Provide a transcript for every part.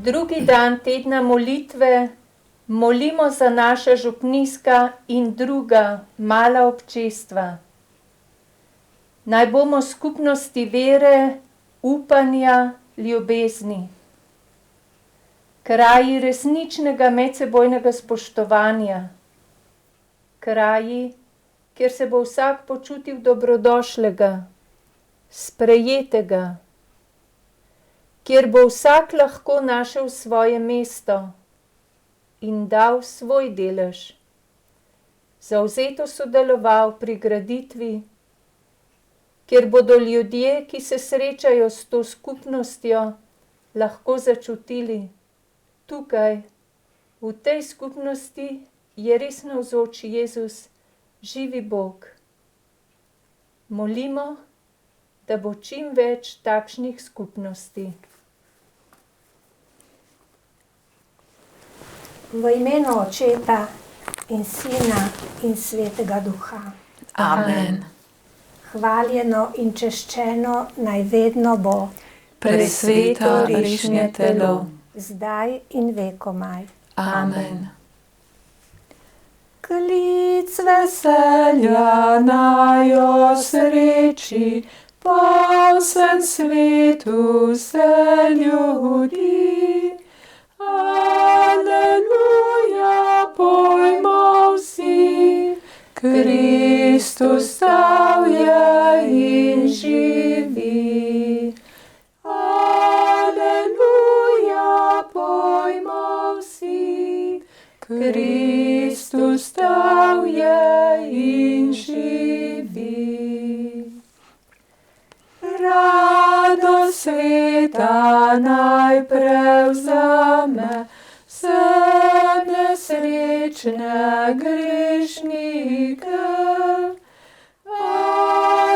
Drugi dan tedna molitve molimo za naša župnijska in druga mala občestva. Naj bomo skupnosti vere, upanja, ljubezni. Kraji resničnega medsebojnega spoštovanja. Kraji, kjer se bo vsak počutil dobrodošlega, sprejetega, kjer bo vsak lahko našel svoje mesto in dal svoj delež, zavzeto sodeloval pri graditvi, kjer bodo ljudje, ki se srečajo s to skupnostjo, lahko začutili, tukaj, v tej skupnosti je res navzoč Jezus, živi Bog. Molimo, da bo čim več takšnih skupnosti. V imenu Očeta in Sina in Svetega Duha. Amen. Hvaljeno in češčeno naj vedno bo Presveto rišnje telo. zdaj in vekomaj. Amen. Klic Veselja naj osreči po vsem svetu vse ljudi. Aleluja, pojmo vsi, Kristus stal je in živi. Aleluja, pojmo vsi, Kristus stal je in živi. Radost sveta naj prevzame vse nesrečne grešnike.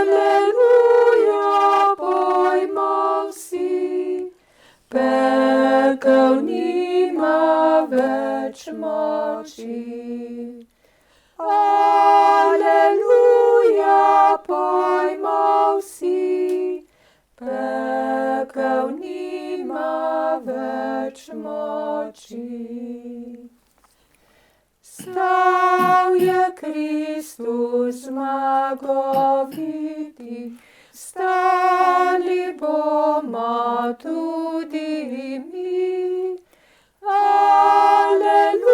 Aleluja, pojmo vsi, pekel nima več moči. Aleluja, pojmo vsi, pekel nima več moči. Stal je Kristus zmagoviti, stali bomo tudi mi. Aleluja,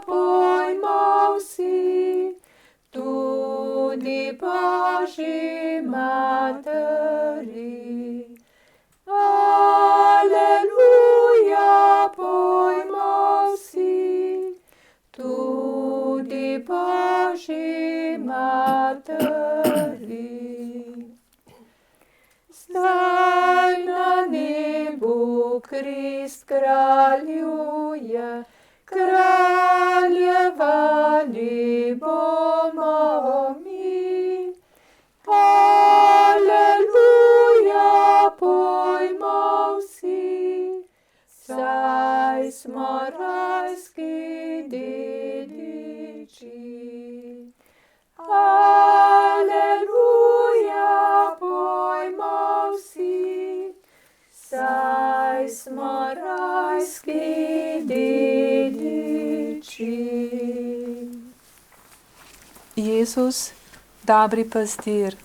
pojmo vsi, tudi Božji materi. Aleluja, pojmo vsi, tudi Božji materi. Zdaj na nebu Krist kraljuje, kraljevali bomo mi. Aleluja, pojmo vsi, saj smo rajski dediči. Aleluja, pojmo vsi, saj smo rajski dediči. Jezus, dobri pastir,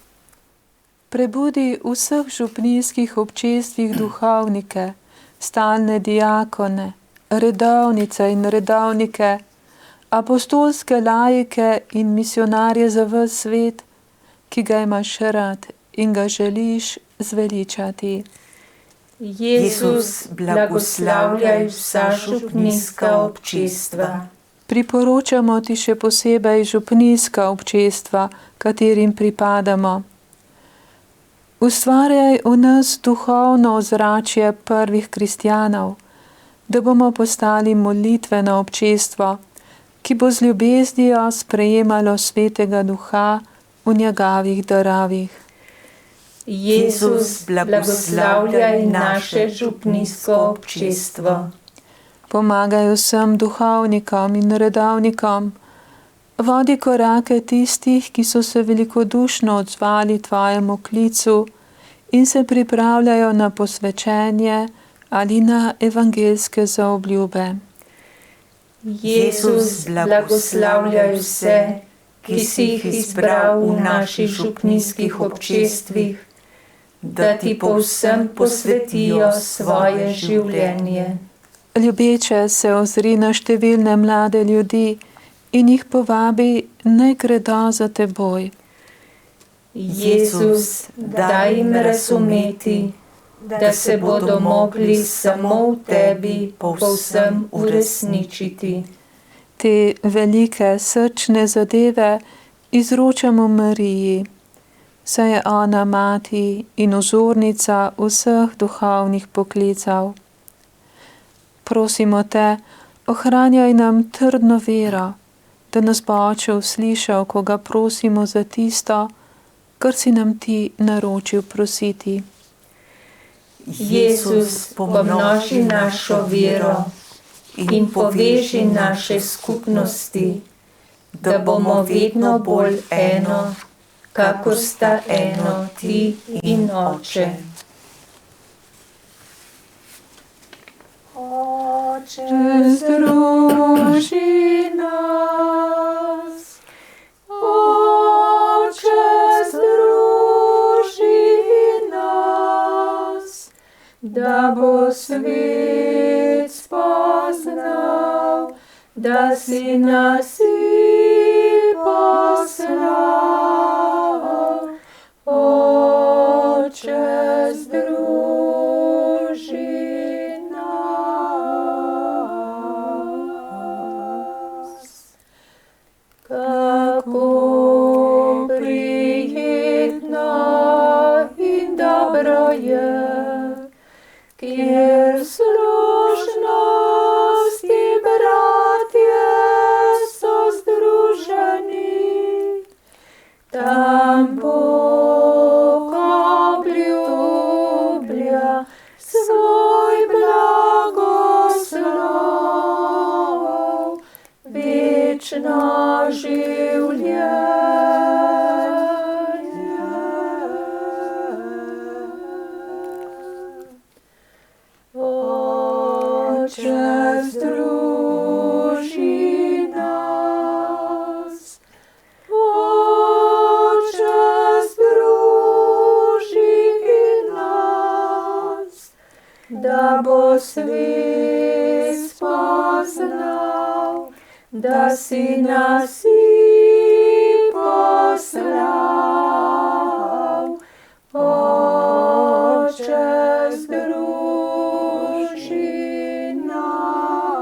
prebudi v vseh župnijskih občestvih duhovnike, stalne diakone, redovnice in redovnike, apostolske laike in misionarje za ves svet, ki ga imaš rad in ga želiš zveličati. Jezus, blagoslavljaj vsa župnijska občestva. Priporočamo ti še posebej župnijska občestva, katerim pripadamo. Ustvarjaj v nas duhovno ozračje prvih kristjanov, da bomo postali molitveno občestvo, ki bo z ljubeznijo sprejemalo Svetega Duha v njegovih darovih. Jezus, blagoslavljaj naše župnijsko občestvo. Pomagaj vsem duhovnikom in redovnikom, vodi korake tistih, ki so se velikodušno odzvali tvojemu klicu in se pripravljajo na posvečenje ali na evangeljske zaobljube. Jezus, blagoslavljaj vse, ki si jih izbral v naših župnijskih občestvih, da ti povsem posvetijo svoje življenje. Ljubeče se ozri na številne mlade ljudi in jih povabi, naj gredo za teboj. Jezus, daj jim razumeti, da se bodo mogli samo v tebi povsem uresničiti. Te velike srčne zadeve izročamo Mariji, saj je ona mati in vzornica vseh duhovnih poklicev. Prosimo te, ohranjaj nam trdno vero, da nas bo Oče uslišal, ko ga prosimo za tisto, kar si nam ti naročil prositi. Jezus, pomnoži našo vero in poveži naše skupnosti, da bomo vedno bolj eno, kakor sta eno ti in Oče. Oče, Združi nas, Oče, združi nas, da bo svet spoznal, da si nas poslal. Oče, združi nas. Kako prijetno in dobro je, kjer služnosti bratje so združeni, tam Bog obljublja svoj blagoslov, večno življenje. Oče, združi nas, Oče, združi nas, da bo svet spoznal, da si nas poslal. Oče, združi nas.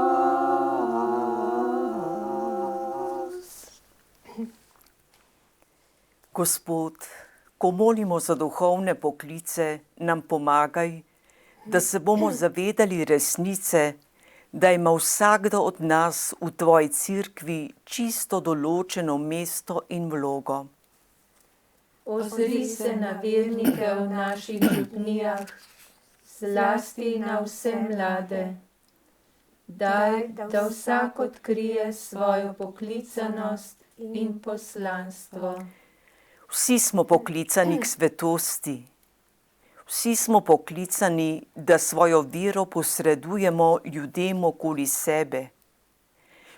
Gospod, ko molimo za duhovne poklice, nam pomagaj, da se bomo zavedali resnice, da ima vsakdo od nas v tvoji cerkvi čisto določeno mesto in vlogo. Ozri se na vernike v naših župnijah, zlasti na vse mlade. Daj, da vsak odkrije svojo poklicanost in poslanstvo. Vsi smo poklicani k svetosti. Vsi smo poklicani, da svojo vero posredujemo ljudem okoli sebe.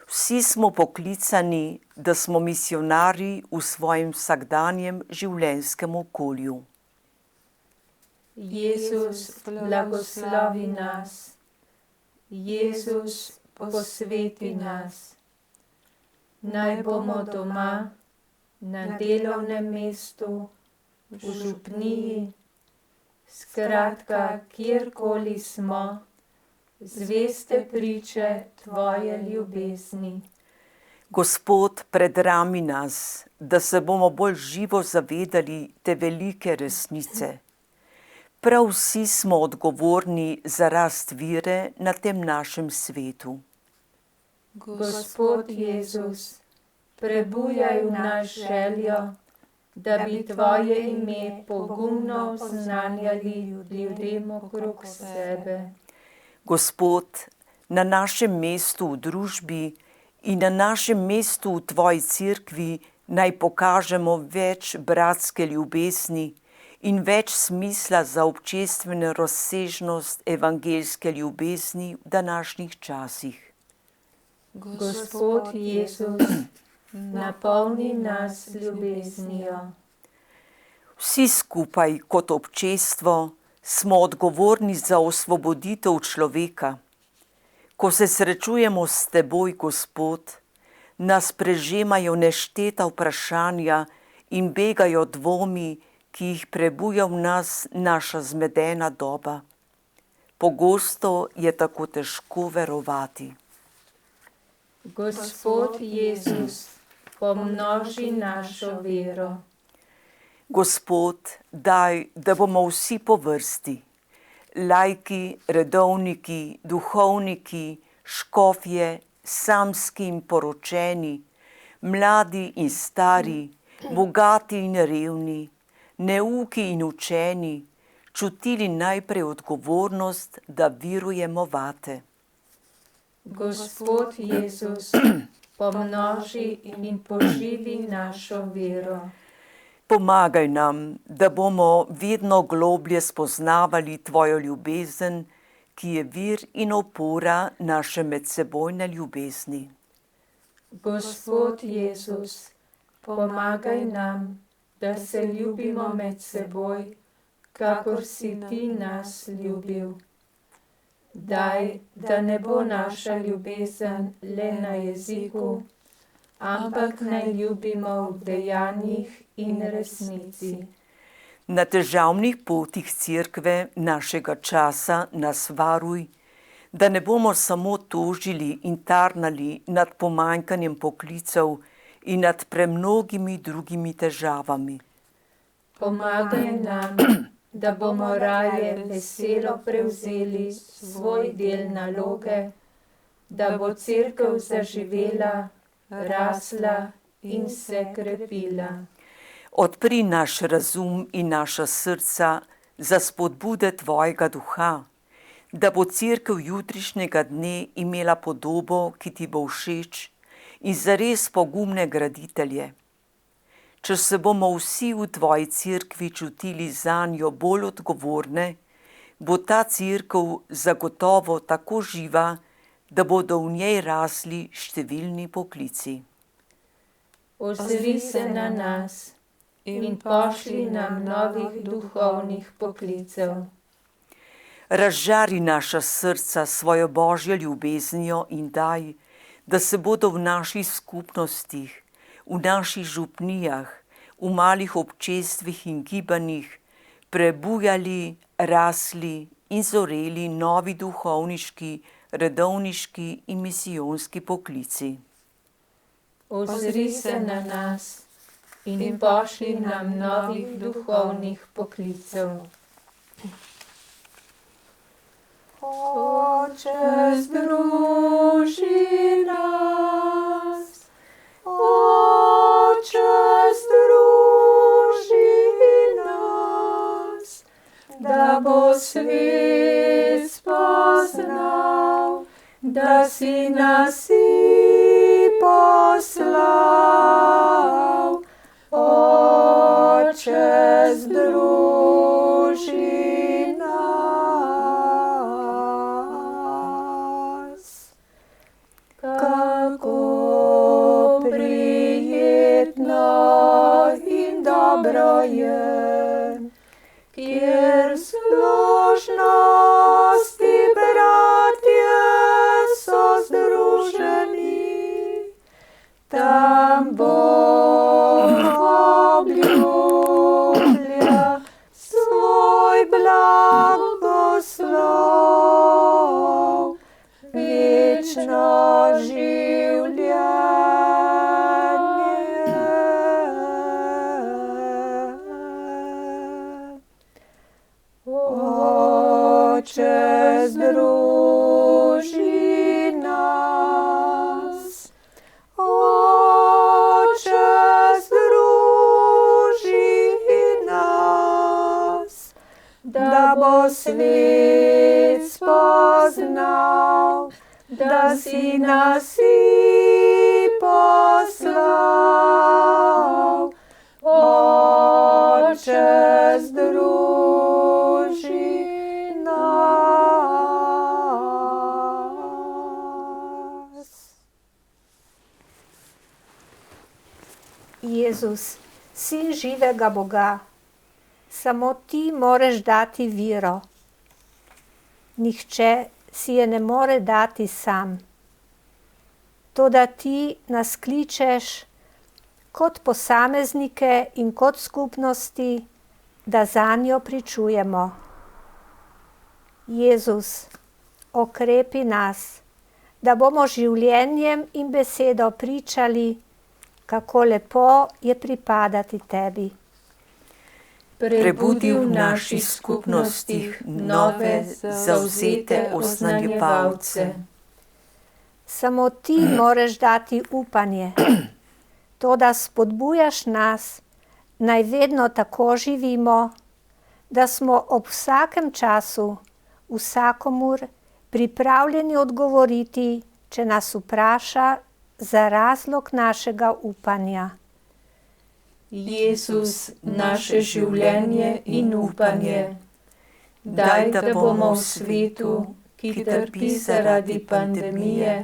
Vsi smo poklicani, da smo misionarji v svojem vsakdanjem življenjskem okolju. Jezus, blagoslovi nas. Jezus, posveti nas. Naj bomo doma, na delovnem mestu, v župniji, skratka, kjerkoli smo, zveste priče tvoje ljubezni. Gospod, predrami nas, da se bomo bolj živo zavedali te velike resnice. Prav vsi smo odgovorni za rast vere na tem našem svetu. Gospod Jezus, prebujaj v nas željo, da bi tvoje ime pogumno oznanjali ljudem okrog sebe. Gospod, na našem mestu v družbi in na našem mestu v tvoji cerkvi naj pokažemo več bratske ljubezni in več smisla za občestveno razsežnost evangeljske ljubezni v današnjih časih. Gospod Jezus, napolni nas z ljubeznijo. Vsi skupaj kot občestvo smo odgovorni za osvoboditev človeka. Ko se srečujemo s teboj, Gospod, nas prežemajo nešteta vprašanja in begajo dvomi, ki jih prebuja v nas naša zmedena doba. Pogosto je tako težko verovati. Gospod Jezus, pomnoži našo vero. Gospod, daj, da bomo vsi po vrsti, laiki, redovniki, duhovniki, škofje, samski in poročeni, mladi in stari, bogati in revni, neuki in učeni, čutili najprej odgovornost, da virujemo vate. Gospod Jezus, pomnoži in poživi našo vero. Pomagaj nam, da bomo vedno globlje spoznavali tvojo ljubezen, ki je vir in opora naše medsebojne ljubezni. Gospod Jezus, pomagaj nam, da se ljubimo med seboj, kakor si ti nas ljubil. Daj, da ne bo naša ljubezen le na jeziku, ampak naj ljubimo v dejanjih in resnici. Na težavnih potih cerkve našega časa nas varuj, da ne bomo samo tožili in tarnali nad pomanjkanjem poklicev in nad premnogimi drugimi težavami. Pomagaj nam, da bomo raje veselo prevzeli svoj del naloge, da bo cerkev zaživela, rasla in se krepila. Odpri naš razum in naša srca za spodbude tvojega duha, da bo cerkev jutrišnjega dne imela podobo, ki ti bo všeč, in zares pogumne graditelje. Če se bomo vsi v tvoji cerkvi čutili zanjo bolj odgovorne, bo ta cerkev zagotovo tako živa, da bodo v njej rasli številni poklici. Ozri se na nas in pošli nam novih duhovnih poklicev. Razžari naša srca svojo božjo ljubeznijo in daj, da se bodo v naših skupnostih, v naših župnijah, v malih občestvih in gibanjih prebujali, rasli in zoreli novi duhovniški, redovniški in misijonski poklici. Ozri se na nas in pošli nam novih duhovnih poklicev. Oče, združi nas, Oče, združi nas, da bo svet spoznal, da si nas poslal. Oče, združi dobro je, kjer složnosti bratje so združeni, tam Bog obljublja svoj blagoslov, večno življenje. Oče, združi nas, Oče, združi nas, da bo svet spoznal, da si nas poslal. Oče, združi Jezus, Sin živega Boga, samo ti moreš dati viro. Nihče si je ne more dati sam. Toda ti nas kličeš kot posameznike in kot skupnosti, da zanjo pričujemo. Jezus, okrepi nas, da bomo življenjem in besedo pričali, kako lepo je pripadati tebi. Prebudi v naših skupnostih nove, zavzete oznanjevalce. Samo ti moreš dati upanje, toda spodbujaš nas, naj vedno tako živimo, da smo ob vsakem času, vsakomur pripravljeni odgovoriti, če nas vpraša za razlog našega upanja. Jezus, naše življenje in upanje, daj, da bomo v svetu, ki trpi zaradi pandemije,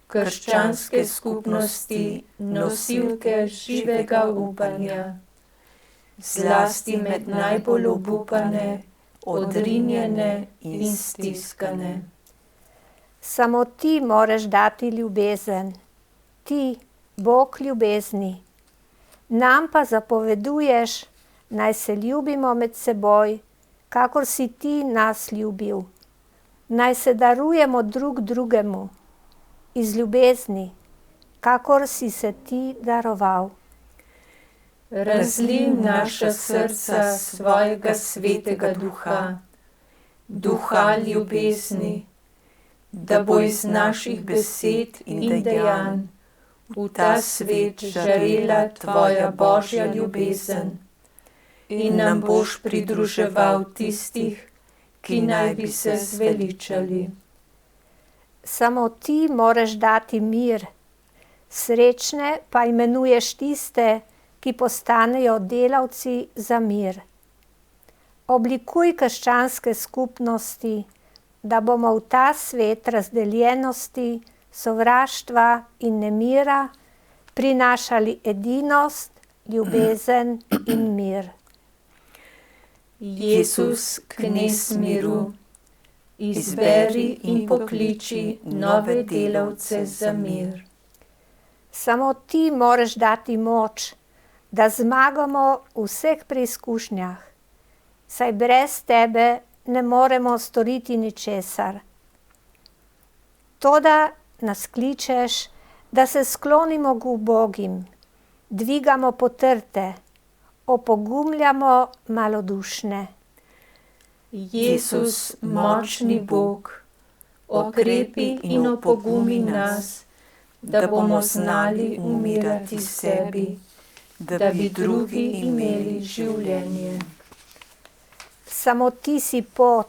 krščanske skupnosti, nosilke živega upanja, zlasti med najbolj obupane, odrinjene in stiskane. Samo ti moreš dati ljubezen, ti, Bog ljubezni. Nam pa zapoveduješ, naj se ljubimo med seboj, kakor si ti nas ljubil. Naj se darujemo drug drugemu, iz ljubezni, kakor si se ti daroval. Razlij v naša srca svojega svetega duha, duha ljubezni, da bo iz naših besed in dejanj v ta svet žarela tvoja božja ljubezen in nam boš pridruževal tistih, ki naj bi se zveličali. Samo ti moreš dati mir, srečne pa imenuješ tiste, ki postanejo delavci za mir. Oblikuj krščanske skupnosti, da bomo v ta svet razdeljenosti, sovraštva in nemira prinašali edinost, ljubezen in mir. Jezus, knez miru, izberi in pokliči nove delavce za mir. Samo ti moreš dati moč, da zmagamo v vseh preizkušnjah, saj brez tebe ne moremo storiti ničesar. Toda nas kličeš, da se sklonimo k ubogim, dvigamo potrte, opogumljamo malodušne. Jezus, močni Bog, okrepi in opogumi nas, da bomo znali umirati sebi, da bi drugi imeli življenje. Samo ti si pot,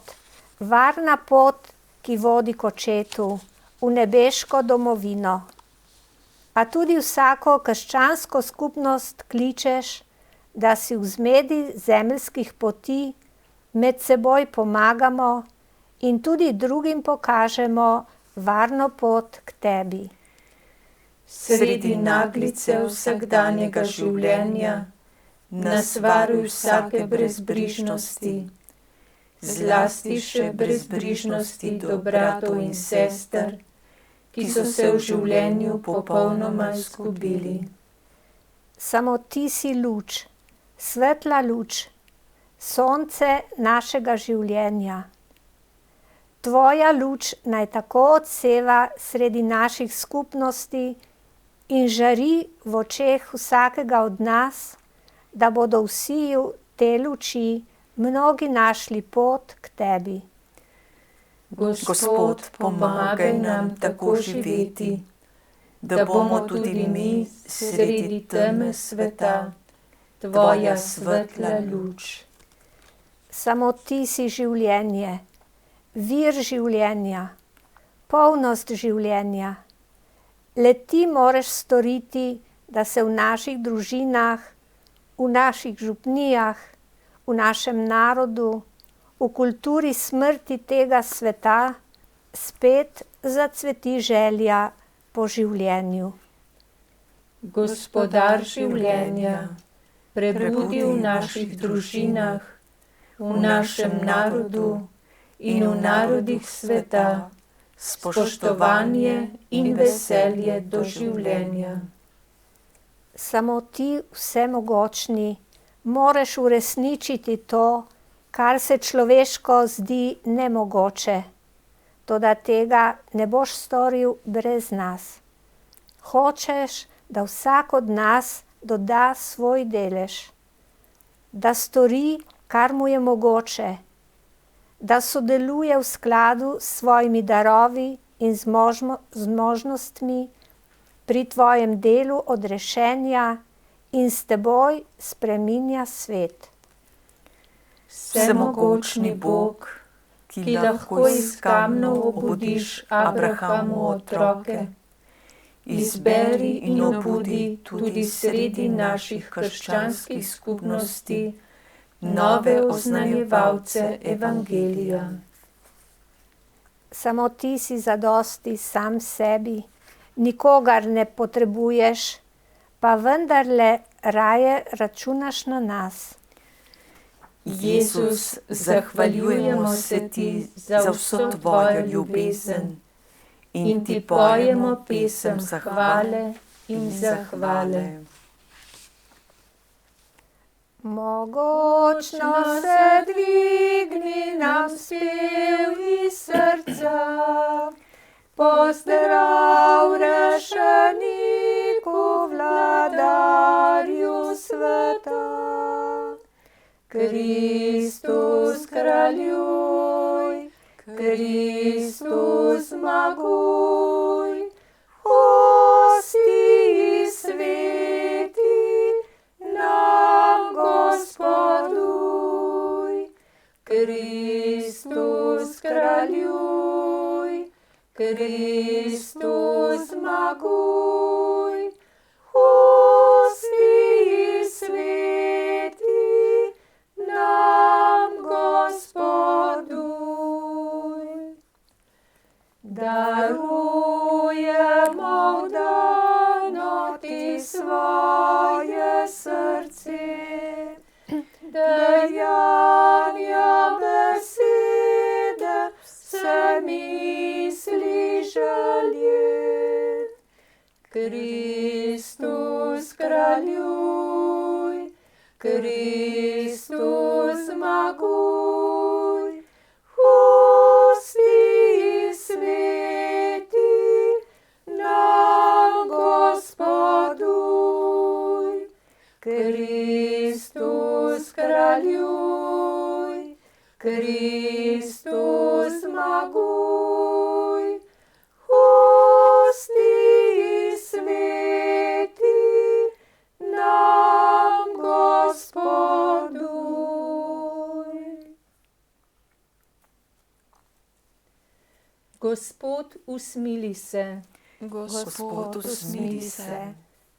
varna pot, ki vodi k očetu, v nebeško domovino. A tudi vsako krščansko skupnost kličeš, da si v zmedi zemeljskih poti med seboj pomagamo in tudi drugim pokažemo varno pot k tebi. Sredi naglice vsakdanjega življenja nas varuj vsake brezbrižnosti, zlasti še brezbrižnosti do bratov in sester, ki so se v življenju popolnoma izgubili. Samo ti si luč, svetla luč, sonce našega življenja. Tvoja luč naj tako odseva sredi naših skupnosti in žari v očeh vsakega od nas, da bodo v siju te luči mnogi našli pot k tebi. Gospod, pomagaj nam tako živeti, da bomo tudi mi sredi teme sveta, tvoja svetla luč. Samo ti si življenje, vir življenja, polnost življenja. Le ti moraš storiti, da se v naših družinah, v naših župnijah, v našem narodu, v kulturi smrti tega sveta spet zacveti želja po življenju. Gospodar življenja, prebudi v naših družinah, v našem narodu in v narodih sveta spoštovanje in veselje do življenja. Samo ti, vsemogočni, moreš uresničiti to, kar se človeško zdi nemogoče, toda tega ne boš storil brez nas. Hočeš, da vsak od nas doda svoj delež, da stori, kar mu je mogoče, da sodeluje v skladu s svojimi darovi in zmožnostmi pri tvojem delu odrešenja in s teboj spreminja svet. Vsemogočni Bog, ki lahko iz kamnov obudiš Abrahamu otroke, izberi in obudi tudi sredi naših krščanskih skupnosti nove oznanjevalce evangelija. Samo ti si zadosti sam sebi, nikogar ne potrebuješ, pa vendarle raje računaš na nas. Jezus, zahvaljujemo se ti za vso tvojo ljubezen in ti pojemo pesem hvale in zahvale. Mogočno se dvigni nam spev iz srca, pozdrav rešeniku, vladarju sveta. Kristus kraljuj, Kristus zmaguj, hosti sveti nam Gospoduj. Kristus kraljuj, Kristus zmaguj, hosti sveti nam Gospoduj. Darujemo v danoti svoje srce, dejanja, besede, vse misli, želje. Kristus kraljuj, Kristus zmaguj, hosti sveti nam Gospoduj. Kristus kraljuj, Kristus zmaguj, hosti sveti nam Gospoduj. Gospod, usmili se. Gospod, usmili se.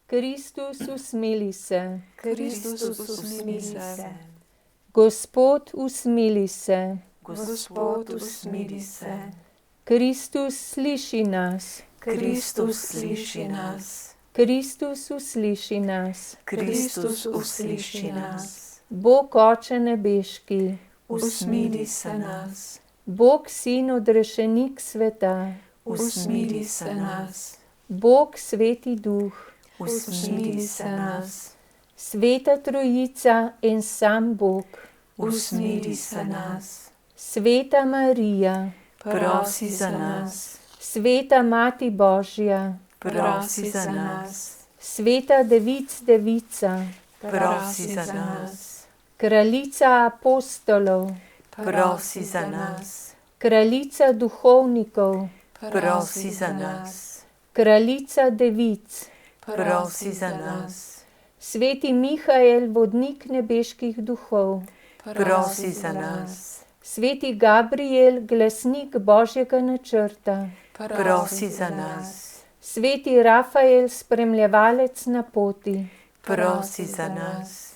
Kristus, usmili se. Kristus, usmili se. Gospod, usmili se. Gospod, usmili se. Kristus, sliši nas. Kristus, sliši nas. Kristus, usliši nas. Kristus, usliši nas. Bog Oče nebeški, Usmili se nas. Bog Sin odrešenik sveta, Usmili se nas. Bog Sveti Duh, Usmili se nas. Sveta Trojica en sam Bog, Usmili se nas. Sveta Marija, Prosi za nas. Sveta Mati Božja, Prosi za nas. Sveta Devica, Prosi za nas. Kraljica apostolov, Prosi za nas. Kraljica duhovnikov, Prosi za nas. Kraljica devic, Prosi za nas. Sveti Mihael, vodnik nebeških duhov, Prosi za nas. Sveti Gabriel, glasnik Božjega načrta, Prosi za nas. Sveti Rafael, spremljevalec na poti, Prosi za nas.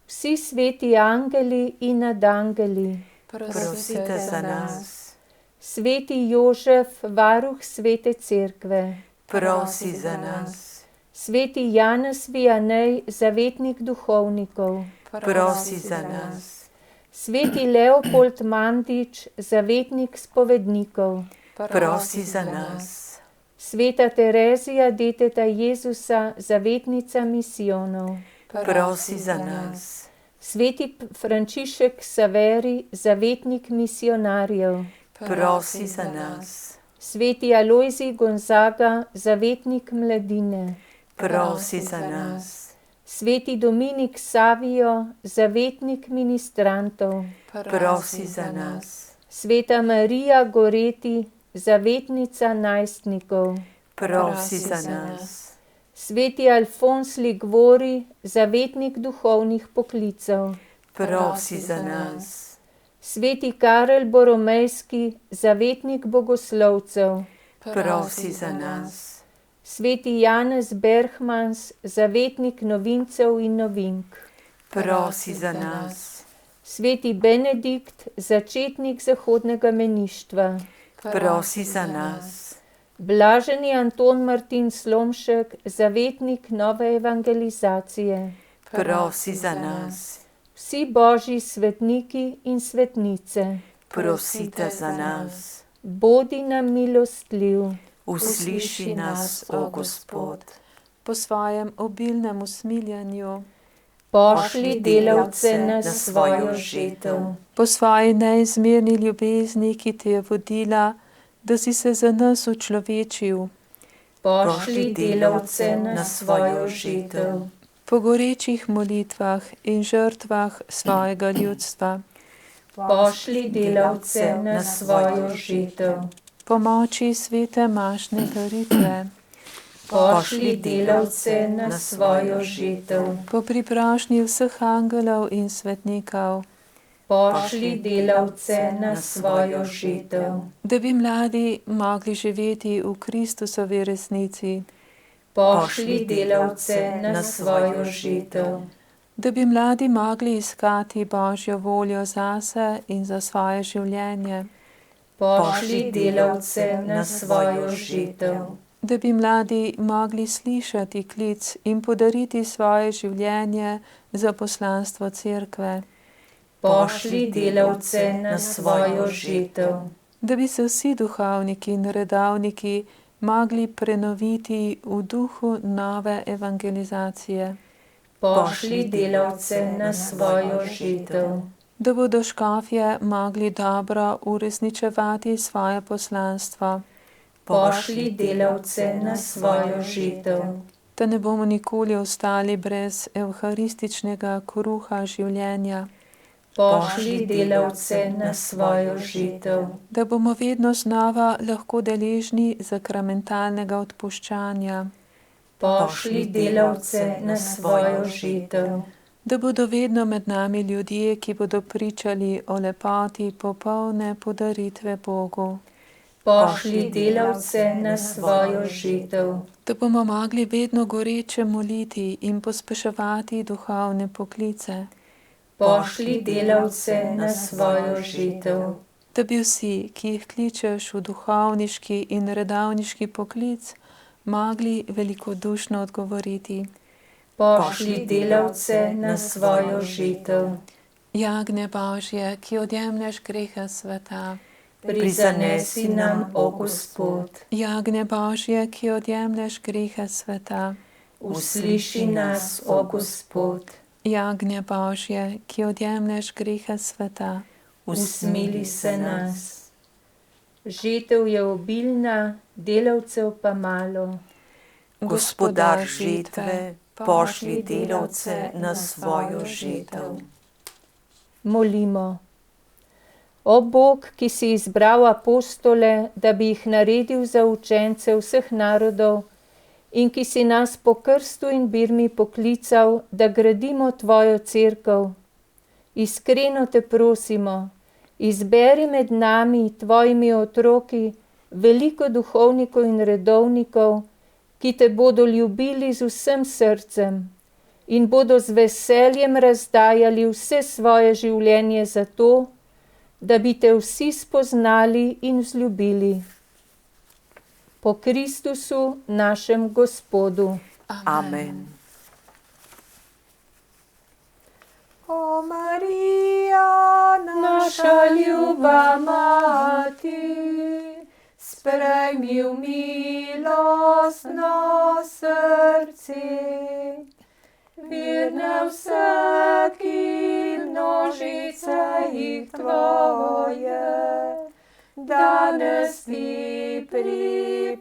vsi sveti angeli in nadangeli, Prosite za nas. Sveti Jožef, varuh svete cerkve, Prosi za nas. Sveti Janez Vianney, zavetnik duhovnikov. prosi za nas, Sveti Leopold Mandič, zavetnik spovednikov. prosi za nas, Sveta Terezija, deteta Jezusa, zavetnica misijonov. prosi za nas, Sveti Frančišek Saveri, zavetnik misionarjev. prosi za nas, Sveti Alojzij Gonzaga, zavetnik mladine. prosi za nas, Sveti Dominik Savio, zavetnik ministrantov. prosi za nas, Sveta Marija Goreti, zavetnica najstnikov. prosi za nas, Sveti Alfons Ligvori, zavetnik duhovnih poklicev. prosi za nas, Sveti Karel Boromejski, zavetnik bogoslovcev. prosi za nas, Sveti Janez Berhmans, zavetnik novincev in novink. prosi za nas, Sveti Benedikt, začetnik zahodnega meništva. prosi za nas, Blaženi Anton Martin Slomšek, zavetnik nove evangelizacije. prosi za nas, Vsi božji svetniki in svetnice, prosite za nas, bodi nam milostljiv. usliši nas, o Gospod. Po svojem obilnem usmiljanju, Pošli delavce na svojo žetev. po svoji neizmerni ljubezni, ki te je vodila, da si se za nas učlovečil, Pošli delavce na svojo žetev. po gorečih molitvah in žrtvah svojega ljudstva, Pošli delavce na svojo žetev. po moči svete mašne daritve, Pošli delavce na svojo žetev. po priprošnji vseh angelov in svetnikov, Pošli delavce na svojo žetev. da bi mladi mogli živeti v Kristusovi resnici, Pošli delavce na svojo žetev. da bi mladi mogli iskati Božjo voljo zase in za svoje življenje, Pošli delavce na svojo žetev. da bi mladi mogli slišati klic in podariti svoje življenje za poslanstvo cerkve, Pošli delavce na svojo žetev. da bi se vsi duhovniki in redovniki mogli prenoviti v duhu nove evangelizacije, Pošli delavce na svojo žetev. da bodo škofje mogli dobro uresničevati svoje poslanstvo, Pošli delavce na svojo žetev. da ne bomo nikoli ostali brez evharističnega kruha življenja, Pošli delavce na svojo žetev. da bomo vedno znova lahko deležni sakramentalnega odpuščanja, Pošli delavce na svojo žetev. da bodo vedno med nami ljudje, ki bodo pričali o lepoti popolne podaritve Bogu, Pošli delavce na svojo žetev. da bomo mogli vedno goreče moliti in pospeševati duhovne poklice, Pošli delavce na svojo žetev. da bi vsi, ki jih kličeš v duhovniški in redovniški poklic, mogli velikodušno odgovoriti: Pošli delavce na svojo žetev. Jagnje Božje, ki odjemlješ grehe sveta, Prizanesi nam, o Gospod. Jagnje Božje, ki odjemlješ grehe sveta, Usliši nas, o Gospod. Jagnje Božje, ki odjemlješ grehe sveta, Usmili se nas. Žetev je obilna, delavcev pa malo. Gospodar žetve, pošli delavce na svojo žetev. Molimo. O Bog, ki si izbral apostole, da bi jih naredil za učence vseh narodov in ki si nas po krstu in birmi poklical, da gradimo tvojo cerkev. Iskreno te prosimo, izberi med nami, tvojimi otroki, veliko duhovnikov in redovnikov, ki te bodo ljubili z vsem srcem in bodo z veseljem razdajali vse svoje življenje za to, da bi te vsi spoznali in vzljubili. Po Kristusu, našem Gospodu. Amen. O Marija, Naša ljuba mati, sprejmi v milostno srce, virne vse, ki množice jih tvoje, danes ti priporoči.